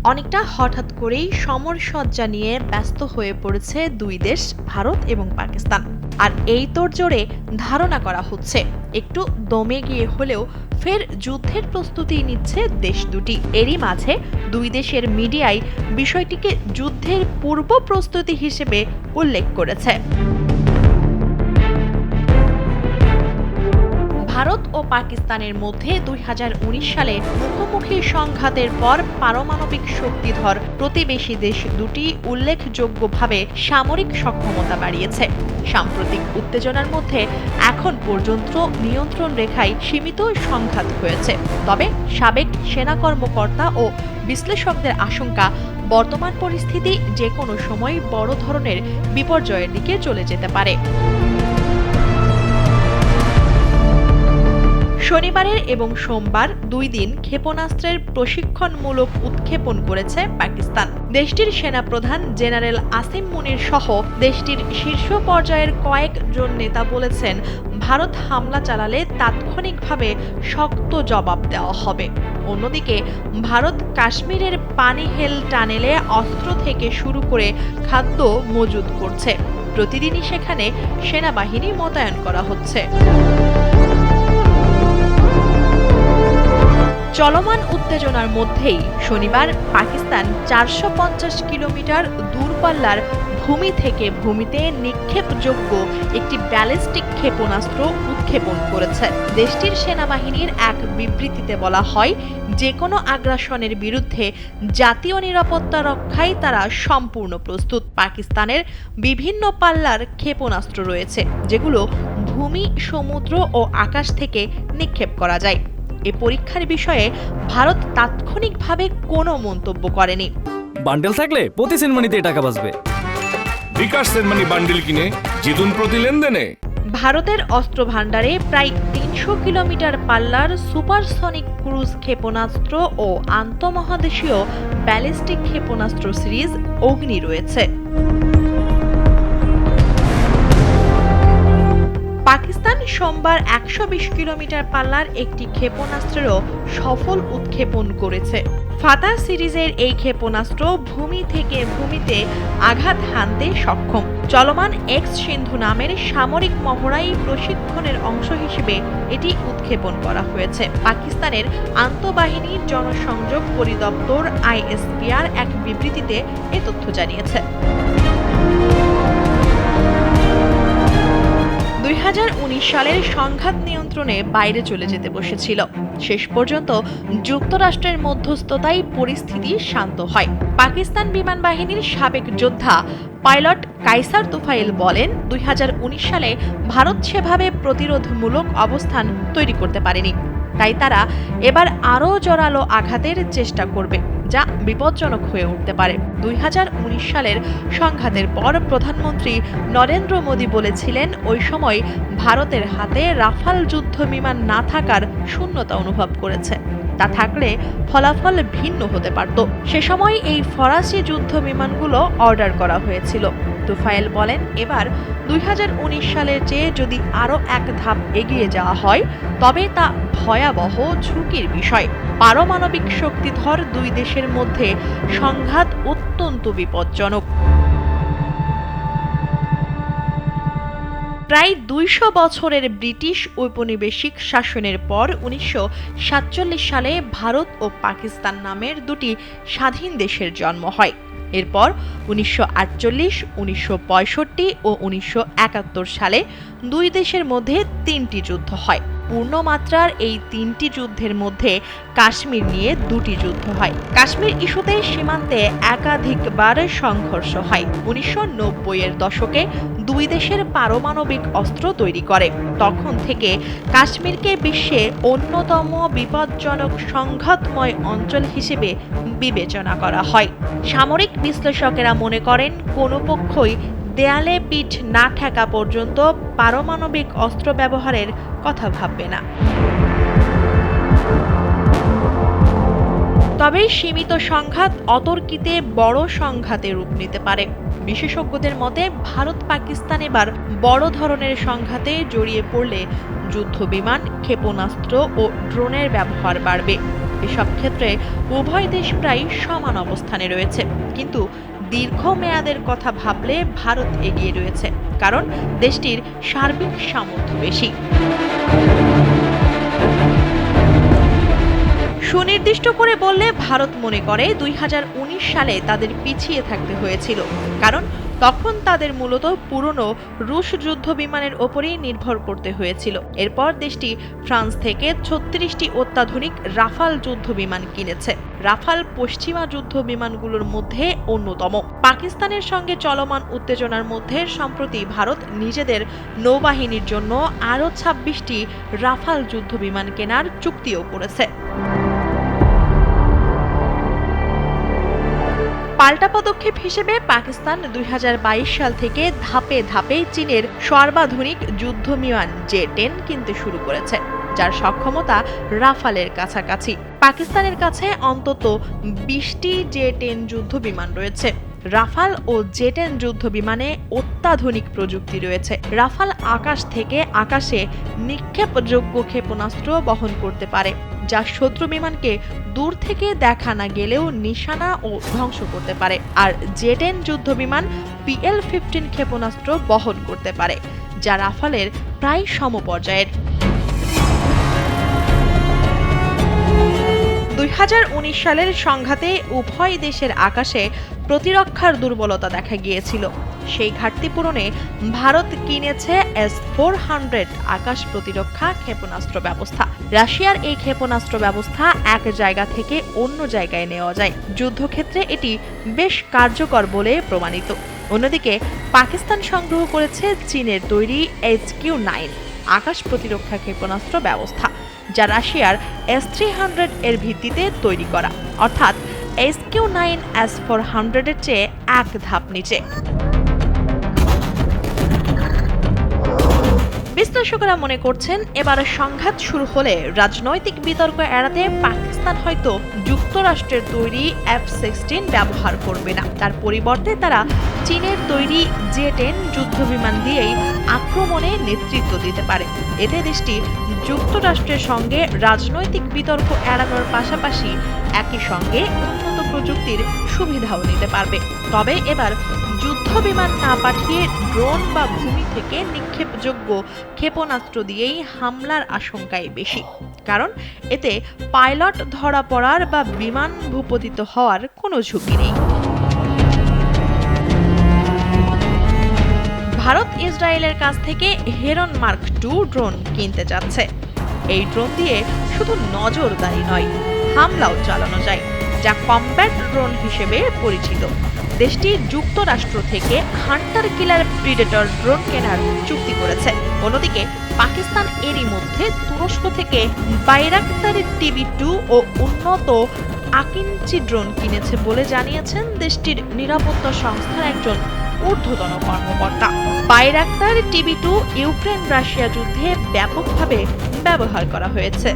অনেকটা হঠাৎ করেই সমরসজ্জা নিয়ে ব্যস্ত হয়ে পড়েছে দুই দেশ, ভারত এবং পাকিস্তান। আর এই তোড়জোড়ে ধারণা করা হচ্ছে একটু দমে গিয়ে হলেও ফের যুদ্ধের প্রস্তুতি নিচ্ছে দেশ দুটি। এরই মাঝে দুই দেশের মিডিয়ায় বিষয়টিকে যুদ্ধের পূর্ব প্রস্তুতি হিসেবে উল্লেখ করেছে। ভারত ও পাকিস্তানের মধ্যে ২০১৯ সালে মুখোমুখি সংঘাতের পর পারমাণবিক শক্তিধর প্রতিবেশী দেশ দুটি উল্লেখযোগ্যভাবে সামরিক সক্ষমতা বাড়িয়েছে। সাম্প্রতিক উত্তেজনার মধ্যে এখন পর্যন্ত নিয়ন্ত্রণ রেখায় সীমিত সংঘাত হয়েছে। তবে সাবেক সেনা কর্মকর্তা ও বিশ্লেষকদের আশঙ্কা, বর্তমান পরিস্থিতি যে কোনো সময় বড় ধরনের বিপর্যয়ের দিকে চলে যেতে পারে। শনিবারের এবং সোমবার দুই দিন ক্ষেপণাস্ত্রের প্রশিক্ষণমূলক উৎক্ষেপণ করেছে পাকিস্তান। দেশটির সেনাপ্রধান জেনারেল আসিম মুনির সহ দেশটির শীর্ষ পর্যায়ের কয়েকজন নেতা বলেছেন, ভারত হামলা চালালে তাৎক্ষণিকভাবে শক্ত জবাব দেওয়া হবে। অন্যদিকে ভারত কাশ্মীরের পানিহেল টানেলে অস্ত্র থেকে শুরু করে খাদ্য মজুত করছে। প্রতিদিনই সেখানে সেনাবাহিনী মোতায়েন করা হচ্ছে। চলমান উত্তেজনার মধ্যেই শনিবার পাকিস্তান ৪৫০ কিলোমিটার দূরপাল্লার ভূমি থেকে ভূমিতে নিক্ষেপযোগ্য একটি ব্যালিস্টিক ক্ষেপণাস্ত্র উৎক্ষেপণ করেছে। দেশটির সেনাবাহিনীর এক বিবৃতিতে বলা হয়, যে কোনো আগ্রাসনের বিরুদ্ধে জাতীয় নিরাপত্তা রক্ষায় তারা সম্পূর্ণ প্রস্তুত। পাকিস্তানের বিভিন্ন পাল্লার ক্ষেপণাস্ত্র রয়েছে, যেগুলো ভূমি, সমুদ্র ও আকাশ থেকে নিক্ষেপ করা যায়। এ পরীক্ষার বিষয়ে ভারত তাৎক্ষণিকভাবে কোনো মন্তব্য করেনি। বান্ডেল থাকলে প্রতি সেনমানিতে টাকা বাঁচবে। বিকাশ সেনমানি বান্ডেল কিনে জিতুন প্রতি লেনদেনে। ভারতের অস্ত্র ভাণ্ডারে প্রায় ৩০০ কিলোমিটার পাল্লার সুপারসনিক ক্রুজ ক্ষেপণাস্ত্র ও আন্তঃমহাদেশীয় ব্যালিস্টিক ক্ষেপণাস্ত্র সিরিজ অগ্নি রয়েছে। পাকিস্তান সোমবার ১২০ কিলোমিটার পাল্লার একটি ক্ষেপণাস্ত্রেরও সফল উৎক্ষেপণ করেছে। ফাতা সিরিজের এই ক্ষেপণাস্ত্র ভূমি থেকে ভূমিতে আঘাত হানতে সক্ষম। চলমান এক্স সিন্ধু নামের সামরিক মহড়াই প্রশিক্ষণের অংশ হিসেবে এটি উৎক্ষেপণ করা হয়েছে। পাকিস্তানের আন্তঃবাহিনী জনসংযোগ পরিদপ্তর ISPR এক বিবৃতিতে এ তথ্য জানিয়েছে। ২০১৯ সালের সংঘাত নিয়ন্ত্রণে বাইরে চলে যেতে বসেছিল। শেষ পর্যন্ত যুক্তরাষ্ট্রের মধ্যস্থতায় পরিস্থিতি শান্ত হয়। পাকিস্তান বিমান বাহিনীর সাবেক যোদ্ধা পাইলট কাইসার তুফাইল বলেন, ২০১৯ সালে ভারত সেভাবে প্রতিরোধমূলক অবস্থান তৈরি করতে পারেনি। তাই তারা এবার আরও জোরালো আঘাতের চেষ্টা করবে, যা বিপজ্জনক হয়ে উঠতে পারে। ২০১৯ সালের সংঘাতের পর প্রধানমন্ত্রী নরেন্দ্র মোদী বলেছিলেন, ওই সময় ভারতের হাতে রাফাল যুদ্ধ বিমান না থাকার শূন্যতা অনুভব করেছে। তা থাকলে ফলাফল ভিন্ন হতে পারত। সে সময় এই ফরাসি যুদ্ধ বিমানগুলো অর্ডার করা হয়েছিল। তুফাইল বলেন, এবার ২০১৯ সালের চেয়ে যদি আরও এক ধাপ এগিয়ে যাওয়া হয়, তবে তা ভয়াবহ ঝুঁকির বিষয়। পারমাণবিক শক্তিধর দুই দেশের মধ্যে সংঘাত অত্যন্ত বিপজ্জনক। প্রায় ২০০ বছরের ব্রিটিশ ঔপনিবেশিক শাসনের পর ১৯৪৭ সালে ভারত ও পাকিস্তান নামের দুটি স্বাধীন দেশের জন্ম হয়। এরপর ১৯৪৮, ১৯৬৫ ও ১৯৭১ সালে দুই দেশের মধ্যে ৩টি যুদ্ধ হয়। পূর্ণমাত্রার এই ৩টি যুদ্ধের মধ্যে কাশ্মীর নিয়ে ২টি যুদ্ধ হয়। কাশ্মীর ইস্যুতে সীমান্তে একাধিকবার সংঘর্ষ হয়। ১৯৯০-এর দশকে দুই দেশের পারমাণবিক অস্ত্র তৈরি করে। তখন থেকে কাশ্মীরকে বিশ্বে অন্যতম বিপজ্জনক সংঘাতময় অঞ্চল হিসেবে বিবেচনা করা হয়। সামরিক বিশ্লেষকেরা মনে করেন, কোনো পক্ষই দেয়ালে পিঠ না ঠেকা পর্যন্ত পারমাণবিক অস্ত্র ব্যবহারের কথা ভাববে না। তবে সীমিত সংঘাত অতর্কিতে বড় সংঘাতে রূপ নিতে পারে। বিশেষজ্ঞদের মতে, ভারত পাকিস্তান এবার বড় ধরনের সংঘাতে জড়িয়ে পড়লে যুদ্ধবিমান, ক্ষেপণাস্ত্র ও ড্রোনের ব্যবহার বাড়বে। এসব ক্ষেত্রে উভয় দেশ প্রায় সমান অবস্থানে রয়েছে, কিন্তু দীর্ঘমেয়াদের কথা ভাবলে ভারত এগিয়ে রয়েছে, কারণ দেশটির সার্বিক সামর্থ্য বেশি। সুনির্দিষ্ট করে বললে ভারত মনে করে 2019 সালে তাদের পিছিয়ে থাকতে হয়েছিল, কারণ তখন তাদের মূলত পুরনো রুশ যুদ্ধ বিমানের ওপরেই নির্ভর করতে হয়েছিল। এরপর দেশটি ফ্রান্স থেকে 36টি অত্যাধুনিক রাফাল যুদ্ধ বিমান কিনেছে। রাফাল পশ্চিমা যুদ্ধ বিমানগুলোর মধ্যে অন্যতম। পাকিস্তানের সঙ্গে চলমান উত্তেজনার মধ্যে সম্প্রতি ভারত নিজেদের নৌবাহিনীর জন্য আরও 26টি রাফাল যুদ্ধ বিমান কেনার চুক্তিও করেছে। পাল্টা পদক্ষেপ হিসেবে পাকিস্তান 2022 সাল থেকে ধাপে ধাপে চীনের সর্বাধুনিক যুদ্ধ বিমান জে-10 কিনতে শুরু করেছে, যার সক্ষমতা রাফালের কাছাকাছি। পাকিস্তানের কাছে অন্তত 20টি জে-10 যুদ্ধ বিমান রয়েছে। রাফাল ও জে-10 যুদ্ধ বিমানে অত্যাধুনিক প্রযুক্তি রয়েছে। রাফাল আকাশ থেকে আকাশে নিক্ষেপযোগ্য ক্ষেপণাস্ত্র বহন করতে পারে, যা শত্রু বিমানকে দূর থেকে দেখা না গেলেও নিশানা ও ধ্বংস করতে পারে। আর জে-10 যুদ্ধ বিমান PL-15 ক্ষেপণাস্ত্র বহন করতে পারে, যা রাফালের প্রায় সমপর্যায়ের। 2019 সালের সংঘাতে উভয় দেশের আকাশে প্রতিরক্ষার দুর্বলতা দেখা গিয়েছিল। সেই ঘাটতি পূরণে ভারত কিনেছে S-400 আকাশ প্রতিরক্ষা ক্ষেপণাস্ত্র ব্যবস্থা। রাশিয়ার এই ক্ষেপণাস্ত্র ব্যবস্থা এক জায়গা থেকে অন্য জায়গায় নেওয়া যায়। যুদ্ধক্ষেত্রে এটি বেশ কার্যকর বলে প্রমাণিত। অন্যদিকে পাকিস্তান সংগ্রহ করেছে চীনের তৈরি HQ-9 আকাশ প্রতিরক্ষা ক্ষেপণাস্ত্র ব্যবস্থা, যা রাশিয়ার S-300 এর ভিত্তিতে তৈরি করা, অর্থাৎ HQ-9 S-400 এর চেয়ে এক ধাপ নিচে। বিশ্লেষকরা মনে করছেন, এবার সংঘাত শুরু হলে রাজনৈতিক বিতর্ক এড়াতে পাকিস্তান হয়তো যুক্তরাষ্ট্রের তৈরি F-16 ব্যবহার করবে না। তার পরিবর্তে তারা চীনের তৈরি জে-10 যুদ্ধবিমান দিয়েই আক্রমণে নেতৃত্ব দিতে পারে। এতে দেশটি যুক্তরাষ্ট্রের সঙ্গে রাজনৈতিক বিতর্ক এড়ানোর পাশাপাশি একই সঙ্গে উন্নত প্রযুক্তির সুবিধাও নিতে পারবে। তবে এবার যুদ্ধ বিমান না পাঠিয়ে ড্রোন বা ভূমি থেকে নিক্ষেপযোগ্য ক্ষেপণাস্ত্র দিয়েই হামলার আশঙ্কাই বেশি, কারণ এতে পাইলট ধরা পড়ার বা বিমান ভূপতিত হওয়ার কোনো ঝুঁকি নেই। ভারত ইসরায়েলের কাছ থেকে হেরন মার্ক 2 ড্রোন কিনতে যাচ্ছে। এই ড্রোন দিয়ে শুধু নজরদারি নয়, হামলাও চালানো যায়, যা কমব্যাট ড্রোন হিসেবে পরিচিত। দেশটি যুক্তরাষ্ট্র থেকে হান্টার কিলার প্রিডেটর ড্রোন কেনার চুক্তি করেছে। অন্যদিকে পাকিস্তান এরই মধ্যে তুরস্ক থেকে বাইরাক্তার TB2 ও উন্নত আকিঞ্চি ড্রোন কিনেছে বলে জানিয়েছেন দেশটির নিরাপত্তা সংস্থার একজন ঊর্ধ্বতন কর্মকর্তা। বাইরাক্তার TB2 ইউক্রেন রাশিয়া যুদ্ধে ব্যাপকভাবে ব্যবহার করা হয়েছে।